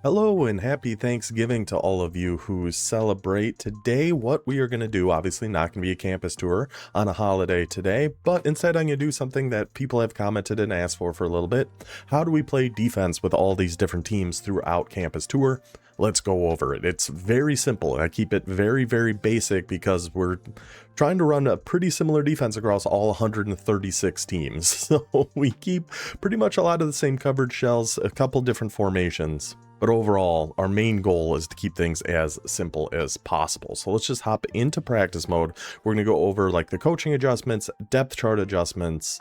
Hello and happy Thanksgiving to all of you who celebrate. Today, what we are going to do, obviously not going to be a campus tour on a holiday today, but instead I'm going to do something that people have commented and asked for a little bit. How do we play defense with all these different teams throughout campus tour? Let's go over it. It's very simple. I keep it very basic because we're trying to run a pretty similar defense across all 136 teams. So we keep pretty much a lot of the same coverage shells, a couple different formations. But overall, our main goal is to keep things as simple as possible. So let's just hop into practice mode. We're going to go over like the coaching adjustments, depth chart adjustments,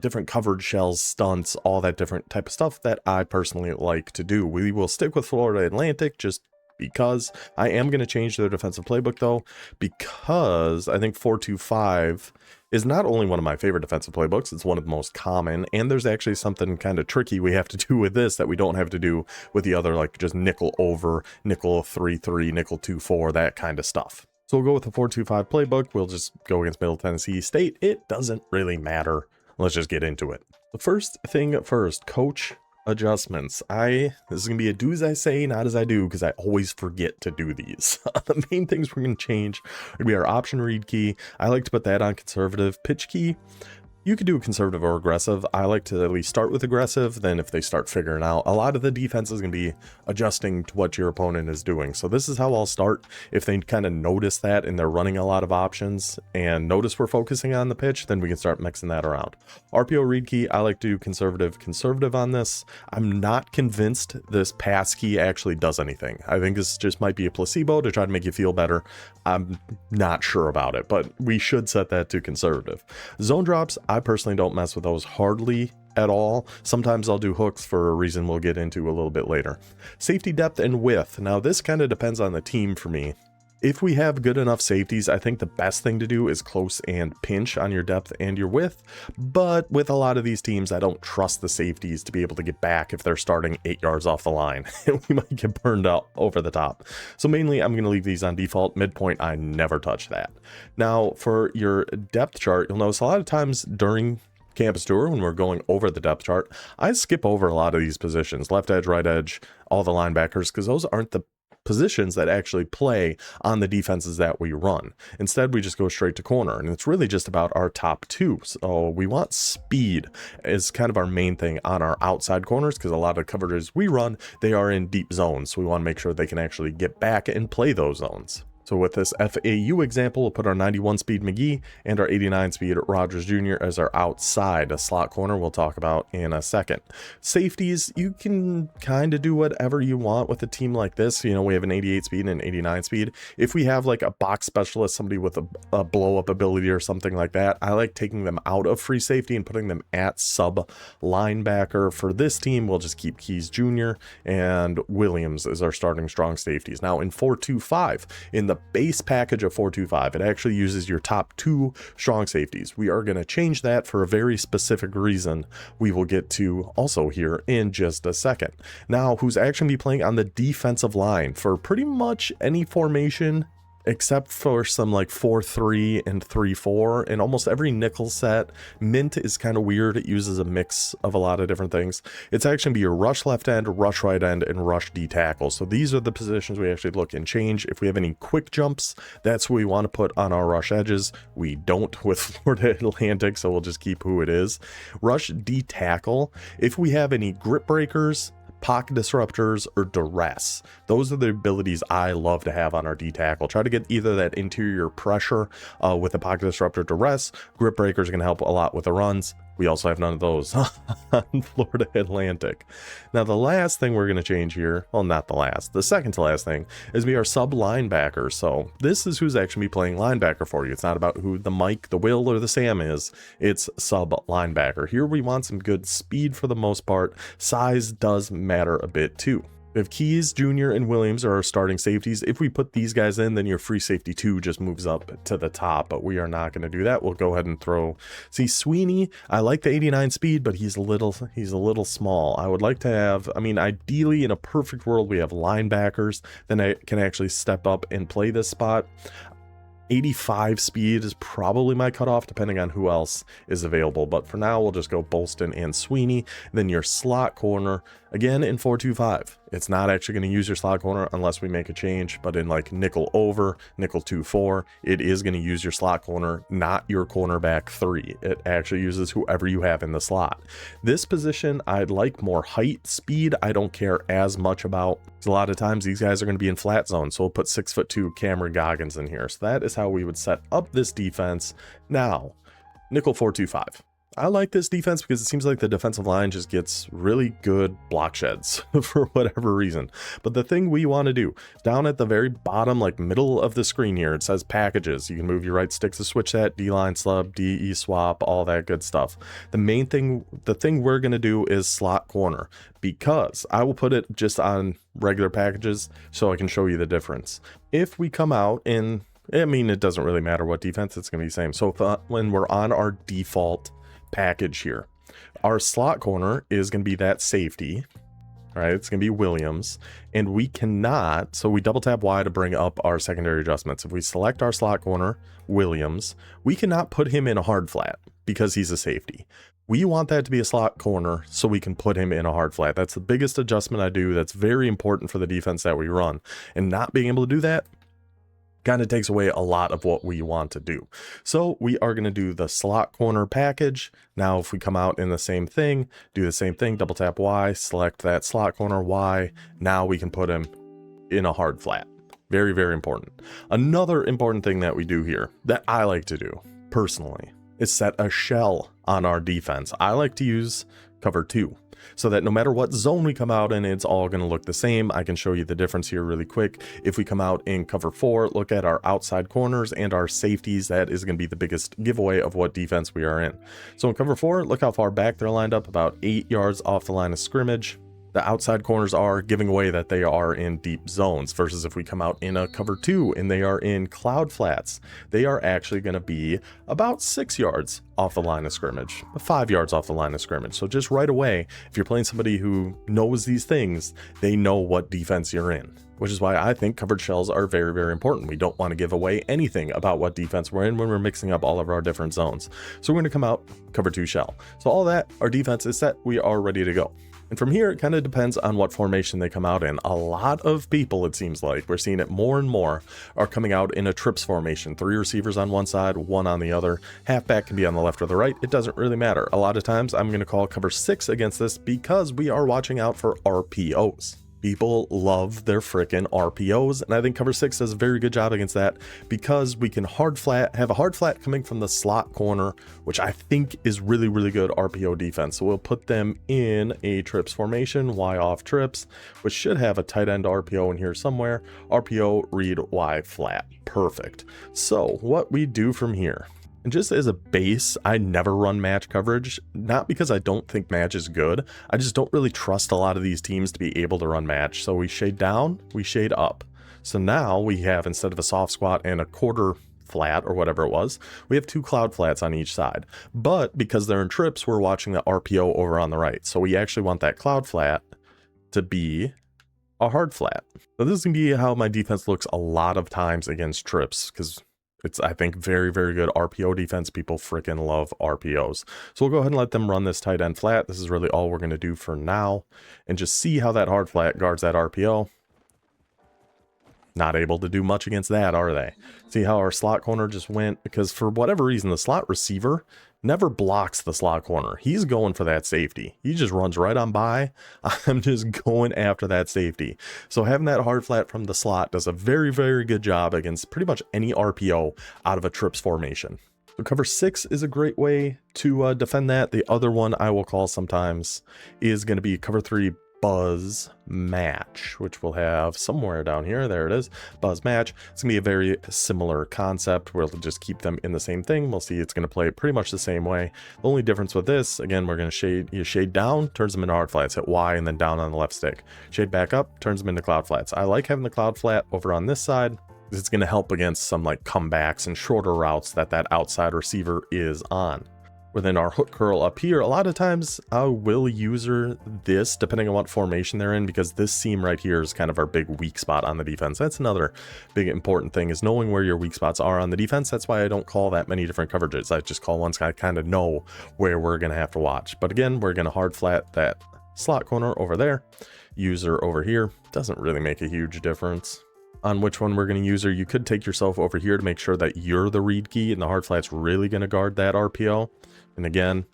different coverage shells, stunts, all that different type of stuff that I personally like to do. We will stick with Florida Atlantic just because. I am going to change their defensive playbook though, because I think 4-2-5 is not only one of my favorite defensive playbooks, it's one of the most common, and there's actually something kind of tricky we have to do with this that we don't have to do with the other, like just nickel over, nickel 3-3, nickel 2-4, that kind of stuff. So we'll go with the 4-2-5 playbook. We'll just go against Middle Tennessee State. It doesn't really matter. Let's just get into it. The first thing first, coach adjustments. This is gonna be a do as I say, not as I do, because I always forget to do these. The main things we're gonna change are gonna be our option read key. I like to put that on conservative. Pitch key, you could do conservative or aggressive. I like to at least start with aggressive, then if they start figuring out, a lot of the defense is going to be adjusting to what your opponent is doing. So this is how I'll start. If they kind of notice that and they're running a lot of options and notice we're focusing on the pitch, then we can start mixing that around. RPO read key, I like to do conservative on this. I'm not convinced this pass key actually does anything. I think this just might be a placebo to try to make you feel better. I'm not sure about it, but we should set that to conservative. Zone drops, I personally don't mess with those hardly at all. Sometimes I'll do hooks for a reason we'll get into a little bit later. Safety depth and width. Now this kind of depends on the team for me. If we have good enough safeties, I think the best thing to do is close and pinch on your depth and your width. But with a lot of these teams, I don't trust the safeties to be able to get back if they're starting 8 yards off the line. We might get burned out over the top. So mainly I'm going to leave these on default. Midpoint, I never touch that. Now for your depth chart, you'll notice a lot of times during campus tour when we're going over the depth chart, I skip over a lot of these positions, left edge, right edge, all the linebackers, because those aren't the positions that actually play on the defenses that we run. Instead, we just go straight to corner, and it's really just about our top two. So we want speed is kind of our main thing on our outside corners, because a lot of coverages we run, they are in deep zones. So we want to make sure they can actually get back and play those zones. So with this FAU example, we'll put our 91 speed McGee and our 89 speed Rogers Jr. as our outside. A slot corner we'll talk about in a second. Safeties, you can kind of do whatever you want with a team like this. You know, we have an 88 speed and an 89 speed. If we have like a box specialist, somebody with a blow up ability or something like that, I like taking them out of free safety and putting them at sub linebacker. For this team, we'll just keep Keys Jr. and Williams as our starting strong safeties. Now in 4-2-5, in the base package of 4-2-5, it actually uses your top two strong safeties. We are going to change that for a very specific reason we will get to also here in just a second. Now, who's actually going to be playing on the defensive line for pretty much any formation except for some like 4-3 and 3-4, and almost every nickel set. Mint is kind of weird. It uses a mix of a lot of different things. It's actually going to be your rush left end, rush right end, and rush D tackle. So these are the positions we actually look and change. If we have any quick jumps, that's what we want to put on our rush edges. We don't with Florida Atlantic, so we'll just keep who it is. Rush D tackle. If we have any grip breakers, pocket disruptors, or duress, those are the abilities I love to have on our D tackle. Try to get either that interior pressure with the pocket disruptor, duress. Grip breakers are going to help a lot with the runs. We also have none of those on Florida Atlantic. Now the last thing we're going to change here, well, not the last, the second to last thing is our sub linebacker. So this is who's actually be playing linebacker for you. It's not about who the Mike, the Will, or the Sam is. It's sub linebacker. Here we want some good speed for the most part. Size does matter a bit too. We have Keys Jr. and Williams are our starting safeties. If we put these guys in, then your free safety 2 just moves up to the top, but we are not going to do that. We'll go ahead and throw, see, Sweeney, I like the 89 speed, but he's a little small. I would like to have, I mean, ideally in a perfect world, we have linebackers, then I can actually step up and play this spot. 85 speed is probably my cutoff depending on who else is available, but for now we'll just go Bolston and Sweeney. Then your slot corner again in 4-2-5. It's not actually going to use your slot corner unless we make a change, but in like nickel over, nickel 2-4, it is going to use your slot corner, not your cornerback 3. It actually uses whoever you have in the slot. This position, I'd like more height, speed, I don't care as much about. A lot of times these guys are going to be in flat zone, so we'll put 6'2" Cameron Goggins in here. So that is how we would set up this defense. Now, nickel 4-2-5. I like this defense because it seems like the defensive line just gets really good block sheds for whatever reason. But the thing we want to do, down at the very bottom, like middle of the screen here, it says packages. You can move your right stick to switch that, D-line sub, DE swap, all that good stuff. The thing we're going to do is slot corner, because I will put it just on regular packages so I can show you the difference. If we come out in, I mean, it doesn't really matter what defense, it's going to be the same. So when we're on our default package here, our slot corner is going to be that safety. All right, it's going to be Williams, and we cannot, so we double tap Y to bring up our secondary adjustments. If we select our slot corner, Williams, we cannot put him in a hard flat because he's a safety. We want that to be a slot corner so we can put him in a hard flat. That's the biggest adjustment I do. That's very important for the defense that we run, and not being able to do that kind of takes away a lot of what we want to do. So we are going to do the slot corner package. Now, if we come out in the same thing, do the same thing, double tap Y, select that slot corner Y. Now we can put him in a hard flat. Very, very important. Another important thing that we do here that I like to do personally is set a shell on our defense. I like to use cover 2. So that no matter what zone we come out in, it's all going to look the same. I can show you the difference here really quick. If we come out in cover 4, look at our outside corners and our safeties. That is going to be the biggest giveaway of what defense we are in. So in cover 4, look how far back they're lined up, about 8 yards off the line of scrimmage. The outside corners are giving away that they are in deep zones, versus if we come out in a cover 2 and they are in cloud flats, they are actually going to be about 6 yards off the line of scrimmage, 5 yards off the line of scrimmage. So just right away, if you're playing somebody who knows these things, they know what defense you're in, which is why I think covered shells are very, very important. We don't want to give away anything about what defense we're in when we're mixing up all of our different zones. So we're going to come out cover 2 shell. So all that, our defense is set. We are ready to go. And from here, it kind of depends on what formation they come out in. A lot of people, it seems like, we're seeing it more and more, are coming out in a trips formation. 3 receivers on one side, 1 on the other. Halfback can be on the left or the right. It doesn't really matter. A lot of times, I'm going to call cover 6 against this because we are watching out for RPOs. People love their frickin' RPOs, and I think cover 6 does a very good job against that because we can have a hard flat coming from the slot corner, which I think is really, really good RPO defense. So we'll put them in a trips formation, Y off trips, which should have a tight end RPO in here somewhere. RPO, read Y flat. Perfect. So what we do from here, and just as a base, I never run match coverage, not because I don't think match is good. I just don't really trust a lot of these teams to be able to run match. So we shade down, we shade up. So now we have, instead of a soft squat and a quarter flat or whatever it was, we have 2 cloud flats on each side. But because they're in trips, we're watching the RPO over on the right. So we actually want that cloud flat to be a hard flat. So this is going to be how my defense looks a lot of times against trips, because it's, I think, very, very good RPO defense. People freaking love RPOs. So we'll go ahead and let them run this tight end flat. This is really all we're going to do for now. And just see how that hard flat guards that RPO. Not able to do much against that, are they? See how our slot corner just went? Because for whatever reason, the slot receiver never blocks the slot corner. He's going for that safety. He just runs right on by. I'm just going after that safety. So having that hard flat from the slot does a very, very good job against pretty much any RPO out of a trips formation. So cover 6 is a great way to defend that. The other one I will call sometimes is going to be cover 3 buzz match, which we'll have somewhere down here. There it is, buzz match. It's gonna be a very similar concept. We'll just keep them in the same thing. We'll see it's gonna play pretty much the same way. The only difference with this, again, we're gonna shade down, turns them into hard flats, hit Y and then down on the left stick. Shade back up, turns them into cloud flats. I like having the cloud flat over on this side. It's gonna help against some like comebacks and shorter routes that outside receiver is on. Within our hook curl up here, a lot of times I will user this depending on what formation they're in, because this seam right here is kind of our big weak spot on the defense. That's another big important thing, is knowing where your weak spots are on the defense. That's why I don't call that many different coverages. I just call ones I kind of know where we're going to have to watch. But again, we're going to hard flat that slot corner over there, user over here. Doesn't really make a huge difference on which one we're going to use her. You could take yourself over here to make sure that you're the read key and the hard flat's really going to guard that RPO. And again,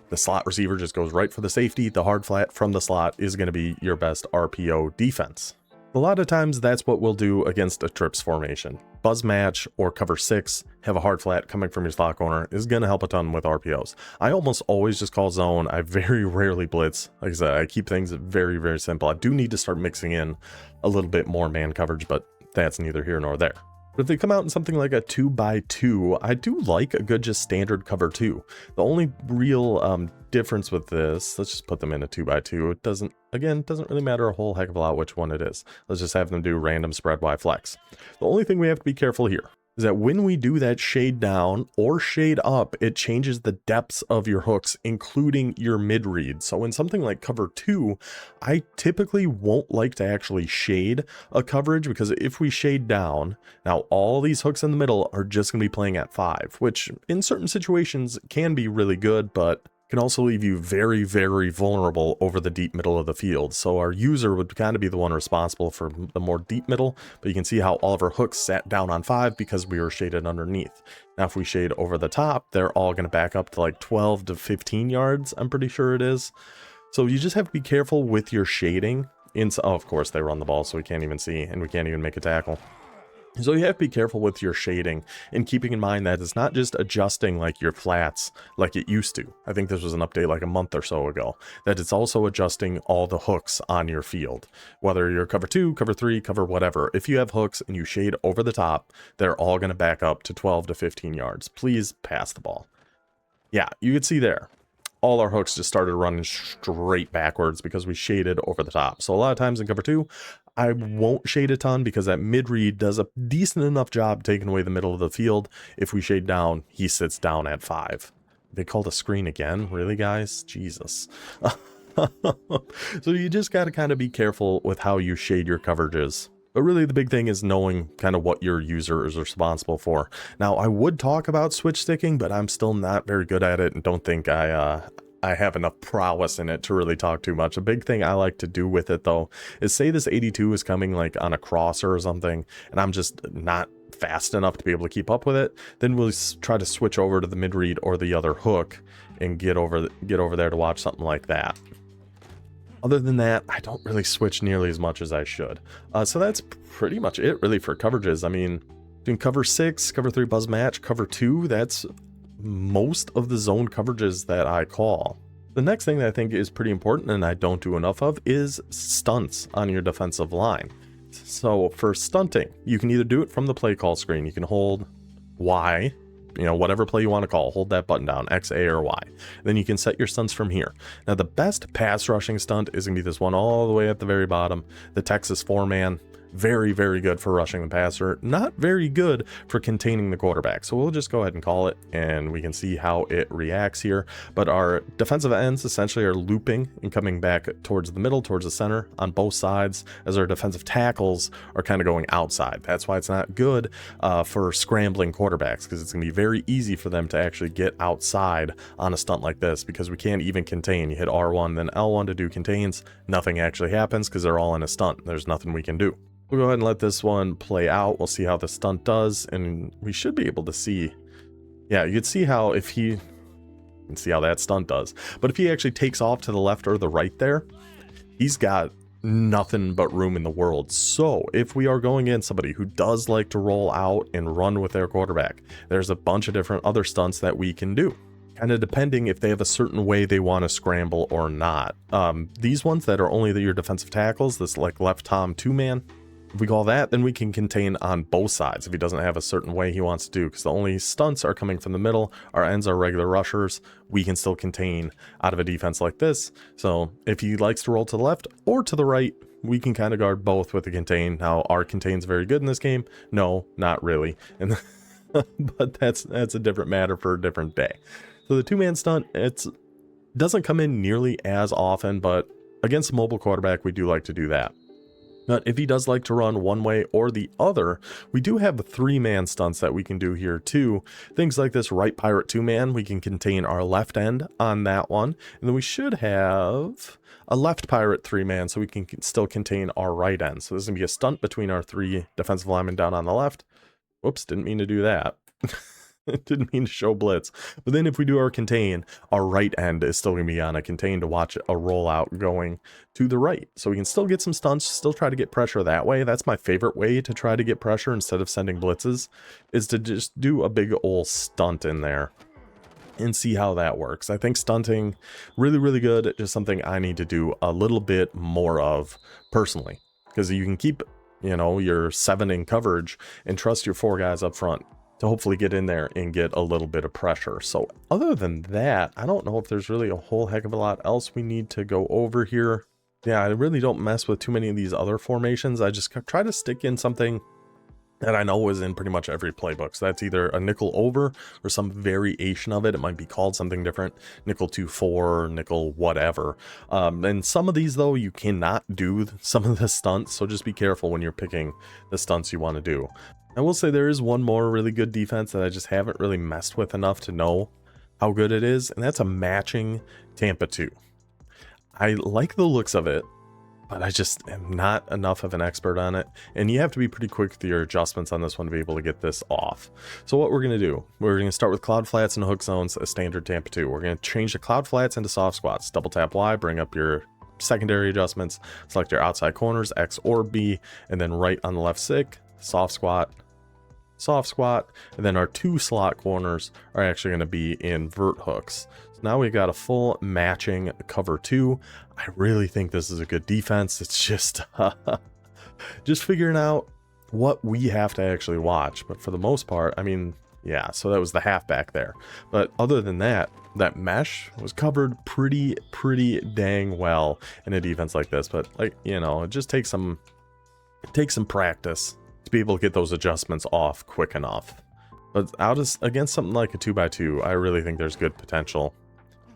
the slot receiver just goes right for the safety. The hard flat from the slot is going to be your best RPO defense. A lot of times that's what we'll do against a trips formation. Buzz match or cover 6, have a hard flat coming from your slot corner is going to help a ton with RPOs. I almost always just call zone. I very rarely blitz. Like I said, I keep things very, very simple. I do need to start mixing in a little bit more man coverage, but that's neither here nor there. But if they come out in something like a 2x2, I do like a good just standard cover 2. The only real difference with this, let's just put them in a 2x2. It doesn't really matter a whole heck of a lot which one it is. Let's just have them do random spread Y flex. The only thing we have to be careful here is that when we do that shade down or shade up, it changes the depths of your hooks, including your mid read. So in something like cover 2, I typically won't like to actually shade a coverage, because if we shade down, now all these hooks in the middle are just going to be playing at 5, which in certain situations can be really good, but can also leave you very, very vulnerable over the deep middle of the field. So our user would kind of be the one responsible for the more deep middle, but you can see how all of our hooks sat down on 5 because we were shaded underneath. Now, if we shade over the top, they're all going to back up to like 12 to 15 yards, I'm pretty sure it is. So you just have to be careful with your shading. Oh, of course, they run the ball, so we can't even see, and we can't even make a tackle. So you have to be careful with your shading, and keeping in mind that it's not just adjusting like your flats like it used to. I think this was an update like a month or so ago, that it's also adjusting all the hooks on your field. Whether you're cover 2, cover 3, cover whatever, if you have hooks and you shade over the top, they're all going to back up to 12 to 15 yards. Please pass the ball. Yeah, you can see there. All our hooks just started running straight backwards because we shaded over the top. So a lot of times in cover 2, I won't shade a ton because that mid read does a decent enough job taking away the middle of the field. If we shade down, he sits down at 5. They called a screen again? Really, guys? Jesus. So you just got to kind of be careful with how you shade your coverages. But really the big thing is knowing kind of what your user is responsible for. Now, I would talk about switch sticking, but I'm still not very good at it and don't think I have enough prowess in it to really talk too much. A big thing I like to do with it though is, say this 82 is coming like on a crosser or something, and I'm just not fast enough to be able to keep up with it, then we'll try to switch over to the mid read or the other hook and get over there to watch something like that. Other than that, I don't really switch nearly as much as I should. So that's pretty much it really for coverages. I mean, doing cover 6, cover 3 buzz match, cover 2, that's most of the zone coverages that I call. The next thing that I think is pretty important and I don't do enough of is stunts on your defensive line. So for stunting, you can either do it from the play call screen. You can hold Y, whatever play you want to call, hold that button down, X, A, or Y. Then you can set your stunts from here. Now the best pass rushing stunt is going to be this one all the way at the very bottom, the Texas 4-man. Very, very good for rushing the passer, not very good for containing the quarterback. So we'll just go ahead and call it, and we can see how it reacts here. But our defensive ends essentially are looping and coming back towards the middle, towards the center on both sides, as our defensive tackles are kind of going outside. That's why it's not good for scrambling quarterbacks, because it's going to be very easy for them to actually get outside on a stunt like this, because we can't even contain. You hit R1, then L1 to do contains. Nothing actually happens because they're all in a stunt. There's nothing we can do. We'll go ahead and let this one play out. We'll see how the stunt does, and we should be able to see. Yeah, you can see how you can see how that stunt does. But if he actually takes off to the left or the right there, he's got nothing but room in the world. So if we are going in somebody who does like to roll out and run with their quarterback, there's a bunch of different other stunts that we can do, kind of depending if they have a certain way they want to scramble or not. These ones that are only your defensive tackles, this like left Tom 2-man, if we call that, then we can contain on both sides if he doesn't have a certain way he wants to do, because the only stunts are coming from the middle. Our ends are regular rushers. We can still contain out of a defense like this. So if he likes to roll to the left or to the right, we can kind of guard both with the contain. Now, our contain's very good in this game. No, not really. And but that's a different matter for a different day. So the 2-man stunt, it doesn't come in nearly as often, but against a mobile quarterback, we do like to do that. But if he does like to run one way or the other, we do have 3-man stunts that we can do here too. Things like this right pirate 2-man, we can contain our left end on that one. And then we should have a left pirate 3-man so we can still contain our right end. So this is going to be a stunt between our 3 defensive linemen down on the left. Whoops, didn't mean to do that. Didn't mean to show blitz. But then if we do our contain, our right end is still going to be on a contain to watch a rollout going to the right. So we can still get some stunts, still try to get pressure that way. That's my favorite way to try to get pressure instead of sending blitzes, is to just do a big old stunt in there and see how that works. I think stunting, really, really good. Just something I need to do a little bit more of personally. Because you can keep, you know, your 7 in coverage and trust your 4 guys up front to hopefully get in there and get a little bit of pressure. So other than that, I don't know if there's really a whole heck of a lot else we need to go over here. Yeah, I really don't mess with too many of these other formations. I just try to stick in something that I know is in pretty much every playbook. So that's either a nickel over or some variation of it. It might be called something different, nickel 2-4, nickel whatever. And some of these though, you cannot do some of the stunts. So just be careful when you're picking the stunts you want to do. I will say there is one more really good defense that I just haven't really messed with enough to know how good it is, and that's a matching Tampa 2. I like the looks of it, but I just am not enough of an expert on it, and you have to be pretty quick with your adjustments on this one to be able to get this off. So what we're going to do, we're going to start with cloud flats and hook zones, a standard Tampa 2. We're going to change the cloud flats into soft squats. Double tap Y, bring up your secondary adjustments, select your outside corners, X or B, and then right on the left stick, soft squat, and then our 2 slot corners are actually going to be in vert hooks. So now we've got a full matching cover 2. I really think this is a good defense. It's just just figuring out what we have to actually watch. But for the most part, I mean, yeah, so that was the halfback there. But other than that, that mesh was covered pretty dang well in a defense like this. But like, you know, it just takes some practice to be able to get those adjustments off quick enough. But against something like a 2x2, I really think there's good potential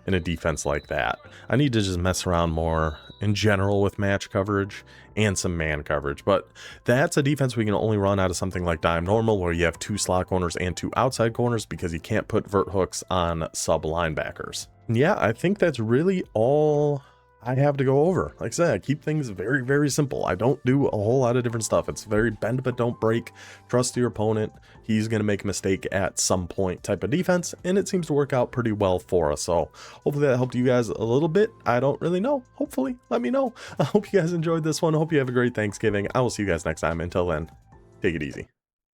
in a defense like that. I need to just mess around more in general with match coverage and some man coverage, but that's a defense we can only run out of something like dime normal, where you have 2 slot corners and 2 outside corners, because you can't put vert hooks on sub linebackers. And yeah, I think that's really all I have to go over. Like I said, I keep things very simple. I don't do a whole lot of different stuff. It's very bend but don't break. Trust your opponent. He's going to make a mistake at some point type of defense, and it seems to work out pretty well for us. So hopefully that helped you guys a little bit. I don't really know. Hopefully, let me know. I hope you guys enjoyed this one. I hope you have a great Thanksgiving. I will see you guys next time. Until then, take it easy.